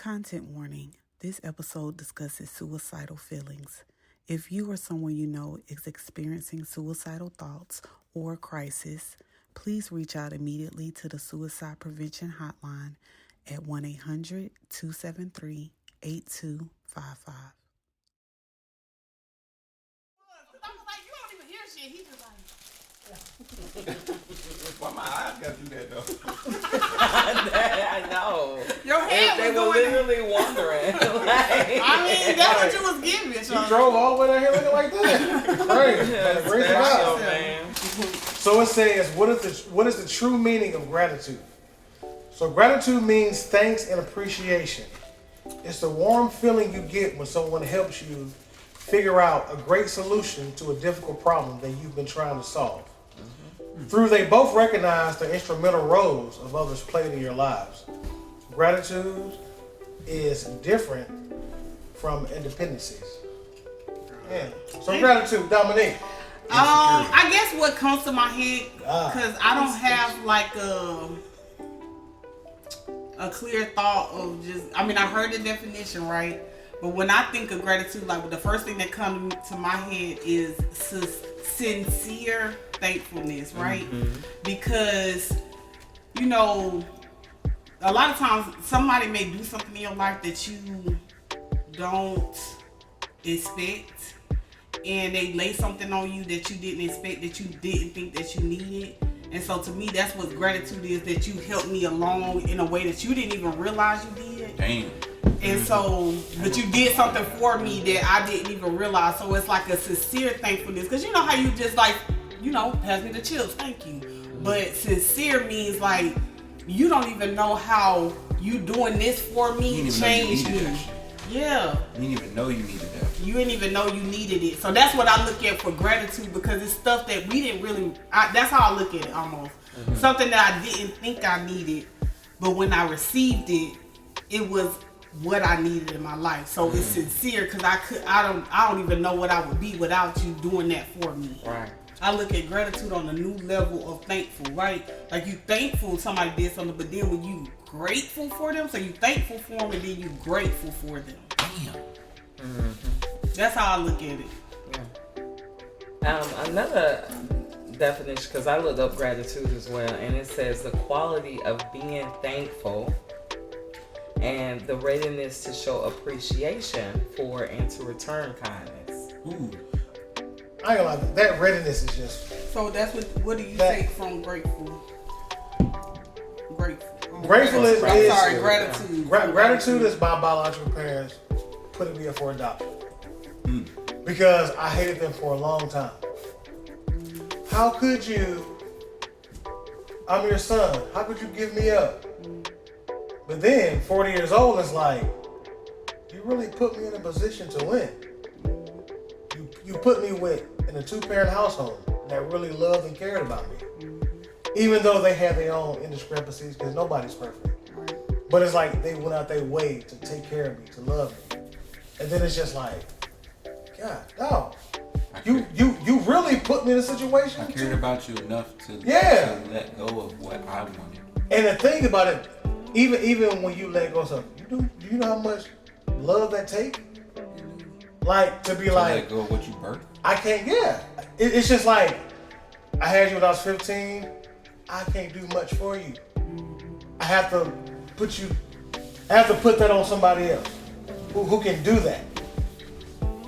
Content warning. This episode discusses suicidal feelings. If you or someone you know is experiencing suicidal thoughts or crisis, please reach out immediately to the Suicide Prevention Hotline at 1-800-273-8255. Why my eyes gotta do that though? I know. Your head they was were going literally wondering. I mean, that's what you was giving. You drove all the way down here looking like that. Crazy. Bring it out. Man. So it says, what is the true meaning of gratitude? So gratitude means thanks and appreciation. It's the warm feeling you get when someone helps you figure out a great solution to a difficult problem that you've been trying to solve. Through they both recognize the instrumental roles of others played in your lives. Gratitude is different from independencies. Yeah. So gratitude, Dominique. I guess what comes to my head, because I don't have like a clear thought of just, I mean, I heard the definition, right? But when I think of gratitude, like the first thing that comes to my head is sincere thankfulness, right? Mm-hmm. Because, you know, a lot of times somebody may do something in your life that you don't expect, and they lay something on you that you didn't expect, that you didn't think that you needed. And so to me, that's what gratitude is, that you helped me along in a way that you didn't even realize you did. Damn. And so, but you did something for me that I didn't even realize. So it's like a sincere thankfulness. Because you know how you just like, you know, pass me the chips, thank you. But sincere means like, you don't even know how you doing this for me changed me. Yeah. You didn't even know you needed that. You didn't even know you needed it. So that's what I look at for gratitude, because it's stuff that we didn't really, that's how I look at it almost. Mm-hmm. Something that I didn't think I needed, but when I received it, it was what I needed in my life. So it's sincere, because I don't even know what I would be without you doing that for me. Right. I look at gratitude on a new level of thankful, right? Like you thankful somebody did something, but then when you grateful for them, so you thankful for them and then you grateful for them. Damn. Mm-hmm. That's how I look at it. Yeah. Another definition, because I looked up gratitude as well, and it says the quality of being thankful and the readiness to show appreciation for and to return kindness. Ooh. I ain't gonna lie, that readiness is just... So that's what do you take from grateful? Grateful is... Gratitude. Gratitude is my biological parents putting me up for adoption. Because I hated them for a long time. How could you... I'm your son. How could you give me up? But then, 40 years old, it's like, you really put me in a position to win. You put me in a two-parent household that really loved and cared about me. Even though they had their own indiscrepancies, because nobody's perfect. But it's like they went out their way to take care of me, to love me. And then it's just like, God, dog. You really put me in a situation. I cared about you enough to let go of what I wanted. And the thing about it, even when you let go of something, do you know how much love that takes? Like to be like, let go of what you birthed? I can't. Yeah, it's just like I had you when I was 15. I can't do much for you. I have to put that on somebody else who can do that.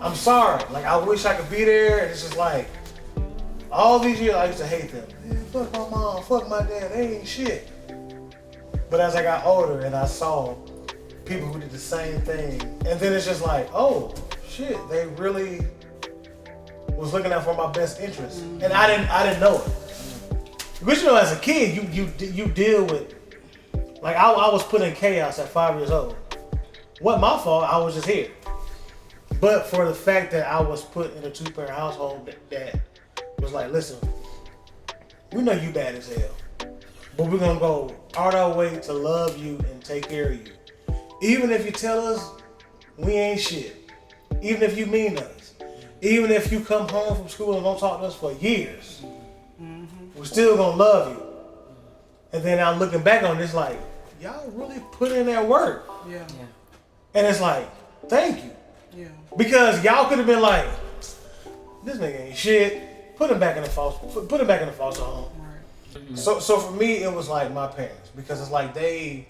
I'm sorry. Like I wish I could be there. And it's just like all these years I used to hate them. Man, fuck my mom. Fuck my dad. They ain't shit. But as I got older and I saw people who did the same thing, and then it's just like, oh shit, they really was looking out for my best interest, and I didn't know it. But you know, as a kid, you deal with, like I was put in chaos at 5 years old. Wasn't my fault. I was just here. But for the fact that I was put in a two-parent household that was like, listen, we know you bad as hell, but we're gonna go out our way to love you and take care of you. Even if you tell us we ain't shit. Even if you mean us. Even if you come home from school and don't talk to us for years. We're still gonna love you. And then I'm looking back on this like, y'all really put in that work. Yeah. And it's like, thank you. Yeah. Because y'all could have been like, this nigga ain't shit. Put him back in the foster home. Right. Mm-hmm. So for me, it was like my parents, because it's like they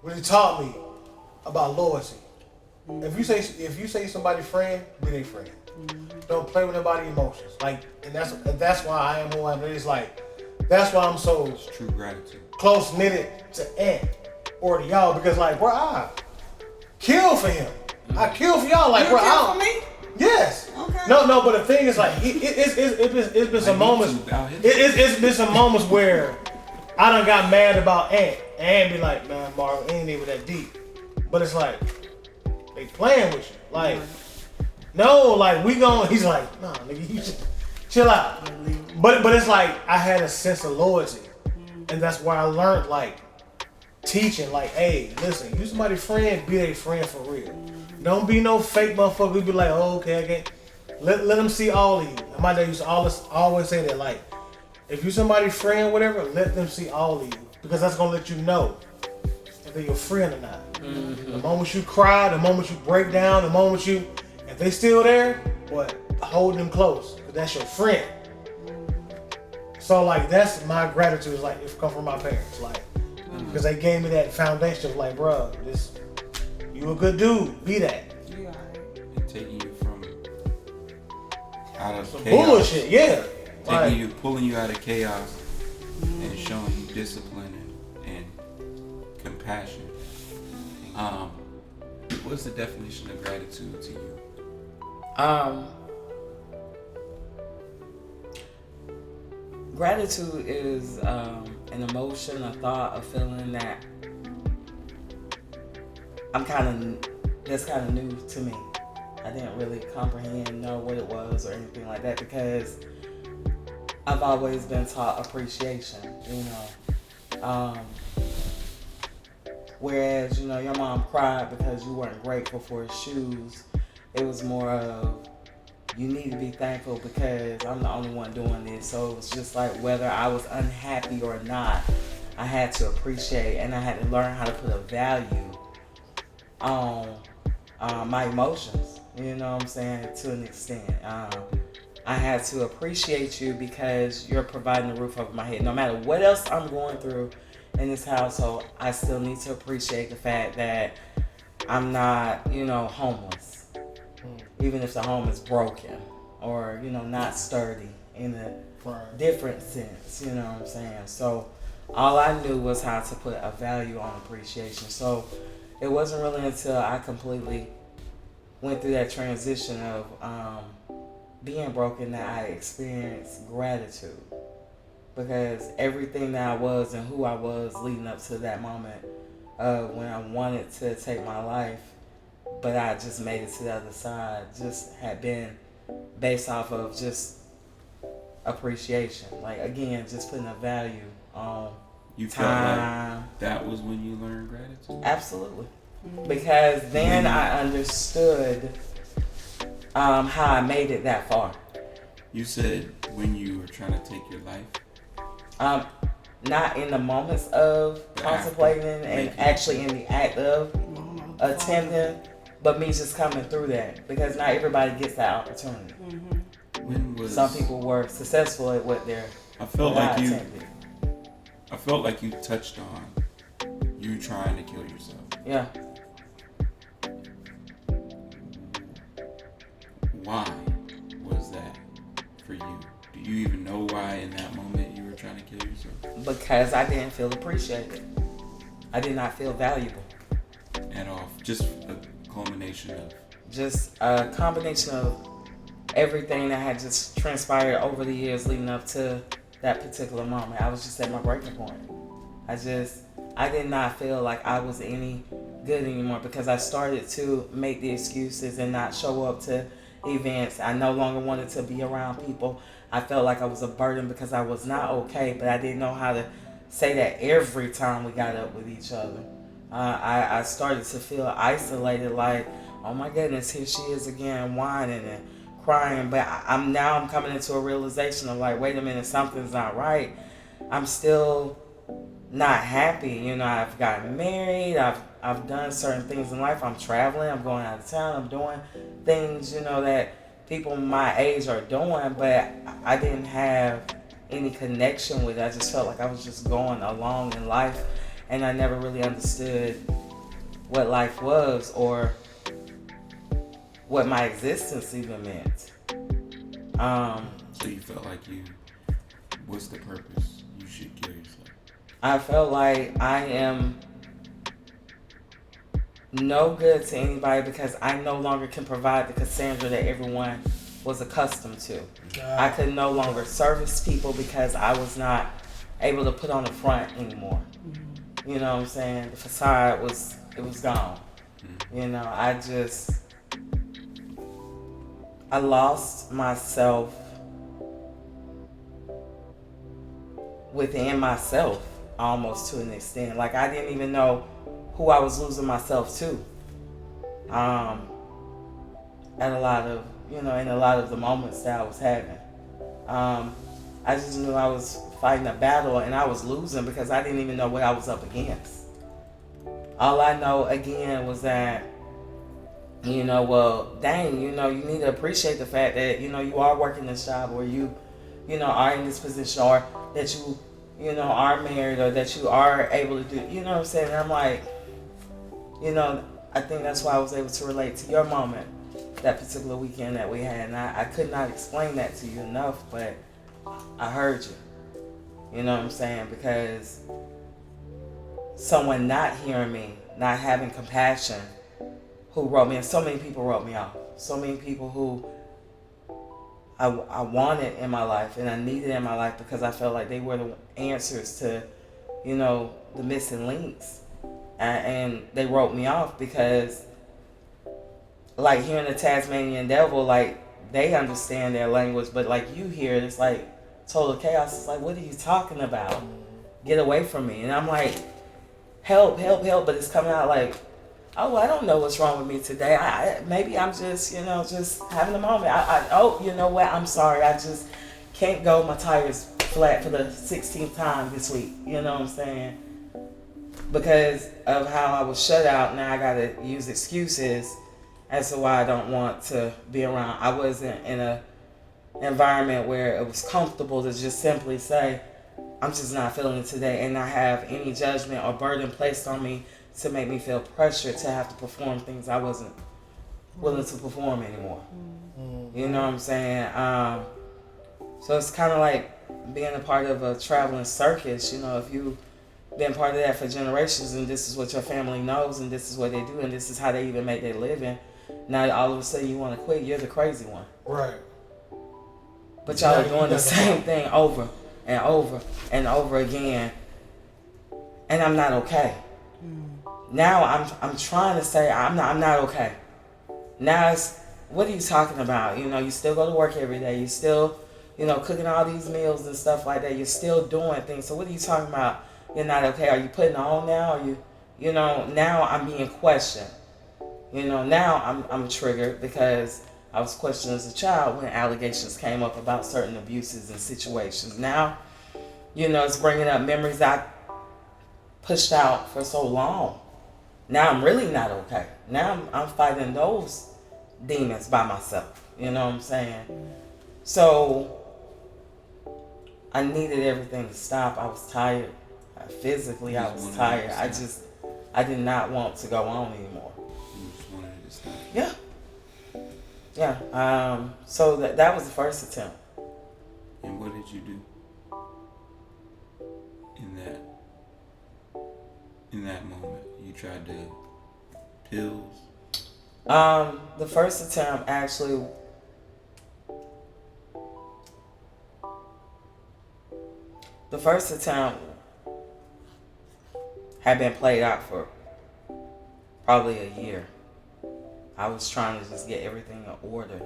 really taught me about loyalty. Mm-hmm. If you say somebody's friend, be their friend. Mm-hmm. Don't play with nobody's emotions. Like, and that's why I am who I am. It's like, that's why I'm so It's true gratitude. Close knitted to Ant or to y'all, because like, bro, I kill for him. Mm-hmm. I kill for y'all. Like, you bro, kill for me? Yes. Okay. No, but the thing is, like, it's been some moments. It's been some moments where I done got mad about Ant. Ant be like, man, Marvin, ain't even that deep. But it's like, they playing with you. Like, no, like, we gon', he's like, nah, nigga, you should chill out. But it's like, I had a sense of loyalty. And that's where I learned, like, teaching, like, hey, listen, you somebody's friend, be their friend for real. Don't be no fake motherfucker. We be like, oh, okay, I can't. Let them see all of you. And my dad used to always say that, like, if you somebody's friend, whatever, let them see all of you, because that's gonna let you know if they're your friend or not. Mm-hmm. The moment you cry, the moment you break down, the moment if they still there, but hold them close, because that's your friend. So like, that's my gratitude. Is like, it come from my parents, like, because they gave me that foundation of like, bro, you a good dude, be that. Yeah. And taking you from out of some chaos. Bullshit, yeah. Pulling you out of chaos and showing you discipline and compassion. What's the definition of gratitude to you? Gratitude is an emotion, a thought, a feeling that that's kind of new to me. I didn't really know what it was or anything like that, because I've always been taught appreciation, whereas, your mom cried because you weren't grateful for his shoes. It was more of, you need to be thankful because I'm the only one doing this. So it was just like, whether I was unhappy or not, I had to appreciate, and I had to learn how to put a value on my emotions, you know what I'm saying, to an extent. I had to appreciate you because you're providing the roof over my head. No matter what else I'm going through in this household, I still need to appreciate the fact that I'm not, homeless. Even if the home is broken or, not sturdy in a different sense, you know what I'm saying? So all I knew was how to put a value on appreciation. So it wasn't really until I completely went through that transition of being broken that I experienced gratitude. Because everything that I was and who I was leading up to that moment when I wanted to take my life, but I just made it to the other side, just had been based off of just appreciation. Like, again, just putting a value on you time. Felt like that was when you learned gratitude? Absolutely. Because then I understood how I made it that far. You said when you were trying to take your life? Not in the moments of contemplating and actually in the act of attending, but me just coming through that, because not everybody gets that opportunity. Some people were successful at what they're attending. I felt like you touched on you trying to kill yourself. Yeah. Why was that for you? Do you even know why in that moment you were trying to kill yourself? Because I didn't feel appreciated. I did not feel valuable. At all. Just a culmination of? Just a combination of everything that had just transpired over the years leading up to that particular moment. I was just at my breaking point. I did not feel like I was any good anymore, because I started to make the excuses and not show up to events. I no longer wanted to be around people. I felt like I was a burden because I was not okay, but I didn't know how to say that every time we got up with each other. I started to feel isolated, like, oh my goodness, here she is again, whining and crying. But I'm coming into a realization of like, wait a minute, something's not right. I'm still not happy. You know, I've gotten married. I've done certain things in life. I'm traveling. I'm going out of town. I'm doing things, you know, that people my age are doing, but I didn't have any connection with it. I just felt like I was just going along in life, and I never really understood what life was or what my existence even meant. So you felt like what's the purpose you should kill yourself? I felt like I am no good to anybody because I no longer can provide the Cassandra that everyone was accustomed to. I could no longer service people because I was not able to put on the front anymore. You know what I'm saying? The facade was gone. You know, I lost myself within myself almost to an extent. Like I didn't even know who I was losing myself to. At a lot of, in a lot of the moments that I was having. I just knew I was fighting a battle and I was losing because I didn't even know what I was up against. All I know again was that, well, dang, you need to appreciate the fact that, you are working this job or you are in this position or that you are married or that you are able to do, you know what I'm saying? And I'm like, I think that's why I was able to relate to your moment that particular weekend that we had. And I could not explain that to you enough, but I heard you. You know what I'm saying? Because someone not hearing me, not having compassion, who wrote me, and so many people wrote me off. So many people who I wanted in my life and I needed in my life because I felt like they were the answers to, the missing links. And they wrote me off because, like, hearing the Tasmanian devil, like, they understand their language, but like you hear it, it's like total chaos. It's like, what are you talking about? Get away from me. And I'm like, help, help, help. But it's coming out like, oh, I don't know what's wrong with me today. Maybe I'm just, just having a moment. Oh, you know what? I'm sorry. I just can't go. My tire's flat for the 16th time this week. You know what I'm saying? Because of how I was shut out, now I got to use excuses as to why I don't want to be around. I wasn't in a environment where it was comfortable to just simply say, I'm just not feeling it today, and not have any judgment or burden placed on me to make me feel pressure to have to perform things I wasn't willing to perform anymore. You know what I'm saying? So it's kind of like being a part of a traveling circus. If you've been part of that for generations and this is what your family knows and this is what they do and this is how they even make their living, now all of a sudden you want to quit, you're the crazy one. Right. But y'all are doing the same thing over and over and over again, and I'm not okay. Now I'm trying to say I'm not okay. Now it's, what are you talking about? You still go to work every day. You still, cooking all these meals and stuff like that. You're still doing things. So what are you talking about? You're not okay. Are you putting on now? Are you, now I'm being questioned. Now I'm triggered because I was questioned as a child when allegations came up about certain abuses and situations. Now, it's bringing up memories I pushed out for so long. Now I'm really not okay. Now I'm fighting those demons by myself. You know what I'm saying? So I needed everything to stop. I was tired. Physically, I was tired. I did not want to go on anymore. You just wanted it to stop. Yeah. Yeah. So that was the first attempt. And what did you do in that moment? You tried to pills? The first attempt actually had been played out for probably a year. I was trying to just get everything in order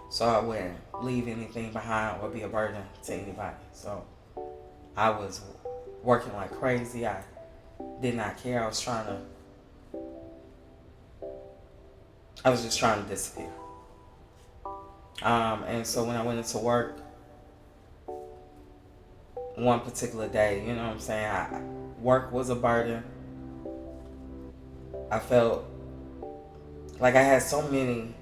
so I wouldn't leave anything behind or be a burden to anybody. So I was working like crazy. I did not care. I was just trying to disappear. And so when I went into work, one particular day. You know what I'm saying? Work was a burden. I felt like I had so many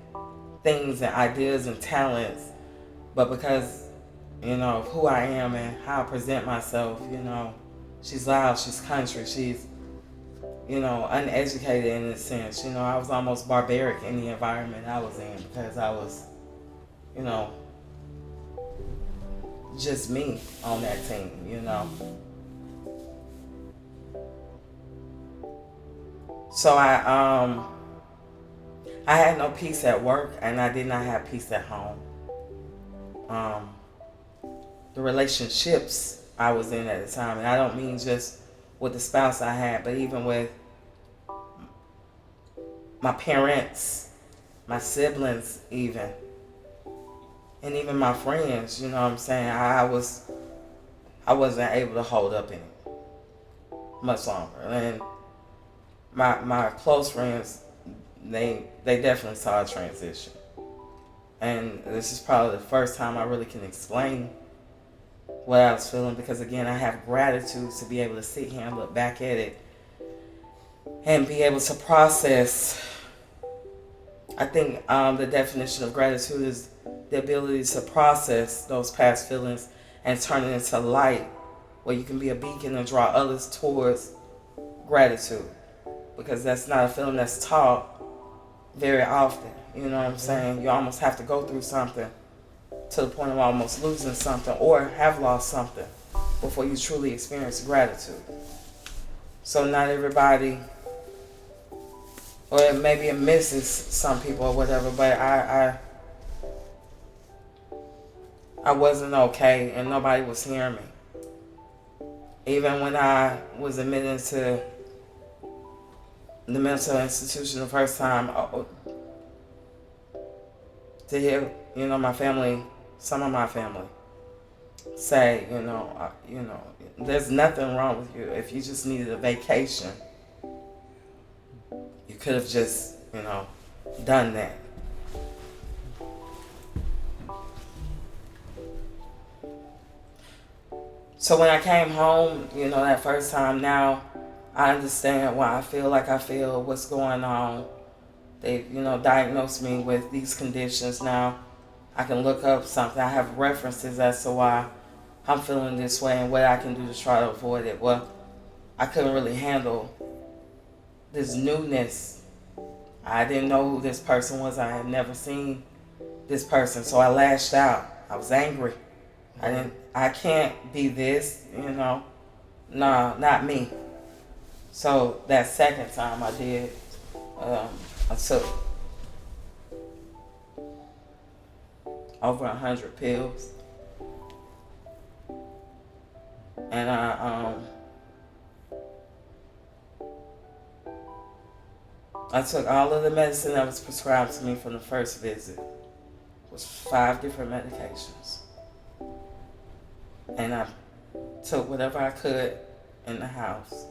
things and ideas and talents, but because, of who I am and how I present myself, she's loud, she's country, she's, uneducated in a sense. I was almost barbaric in the environment I was in because I was, just me on that team, So I had no peace at work, and I did not have peace at home. The relationships I was in at the time, and I don't mean just with the spouse I had, but even with my parents, my siblings even, and even my friends, you know what I'm saying? I wasn't able to hold up in it much longer. And my close friends, they definitely saw a transition. And this is probably the first time I really can explain what I was feeling, because again, I have gratitude to be able to sit here and look back at it and be able to process. I think the definition of gratitude is the ability to process those past feelings and turn it into light, where you can be a beacon and draw others towards gratitude, because that's not a feeling that's taught very often. You know what I'm saying? You almost have to go through something to the point of almost losing something or have lost something before you truly experience gratitude. So not everybody, or maybe it misses some people or whatever, but I wasn't okay, and nobody was hearing me. Even when I was admitted to the mental institution the first time, to hear, my family, some of my family say, there's nothing wrong with you. If you just needed a vacation, you could have just, done that. So when I came home, that first time, now I understand why I feel like I feel, what's going on. They, diagnosed me with these conditions. Now I can look up something. I have references as to why I'm feeling this way and what I can do to try to avoid it. Well, I couldn't really handle this newness. I didn't know who this person was. I had never seen this person. So I lashed out. I was angry. I can't be this, No, not me. So that second time I did, I took over 100 pills. And I took all of the medicine that was prescribed to me from the first visit. It was 5 different medications. And I took whatever I could in the house.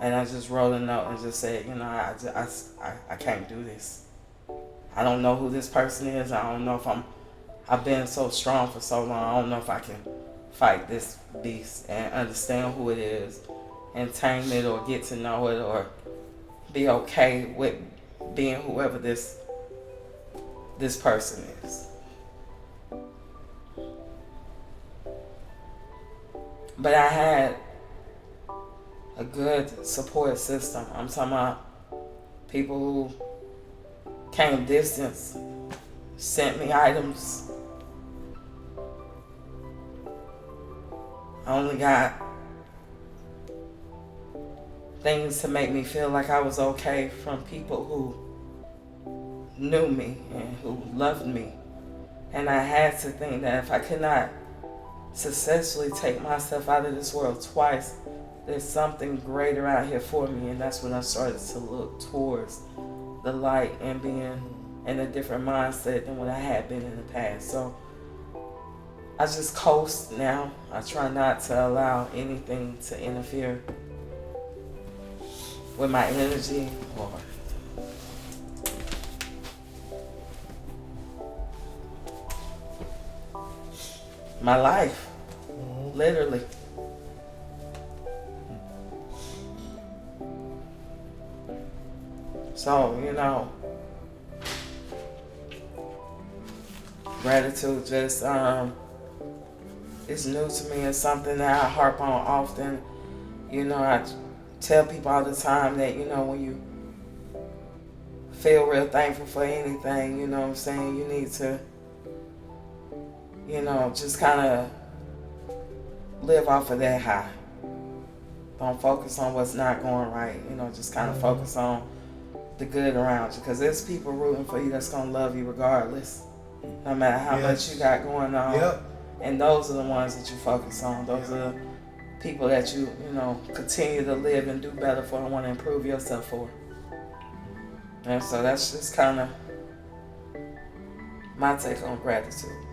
And I just wrote a note and just said, I can't do this. I don't know who this person is. I don't know if I've been so strong for so long. I don't know if I can fight this beast and understand who it is and tame it or get to know it or be okay with being whoever this person is. But I had a good support system. I'm talking about people who came distance, sent me items. I only got things to make me feel like I was okay from people who knew me and who loved me. And I had to think that if I could not successfully take myself out of this world twice, there's something greater out here for me. And that's when I started to look towards the light and being in a different mindset than what I had been in the past. So I just coast now. I try not to allow anything to interfere with my energy or my life. literally. So, gratitude just it's new to me. It's something that I harp on often. I tell people all the time that, when you feel real thankful for anything, you know what I'm saying, you need to, just kind of live off of that high. Don't focus on what's not going right. Just kind of focus on the good around you, because there's people rooting for you that's going to love you regardless, no matter how much you got going on. Yep. And those are the ones that you focus on. Those are the people that you continue to live and do better for and want to improve yourself for. And so that's just kind of my take on gratitude.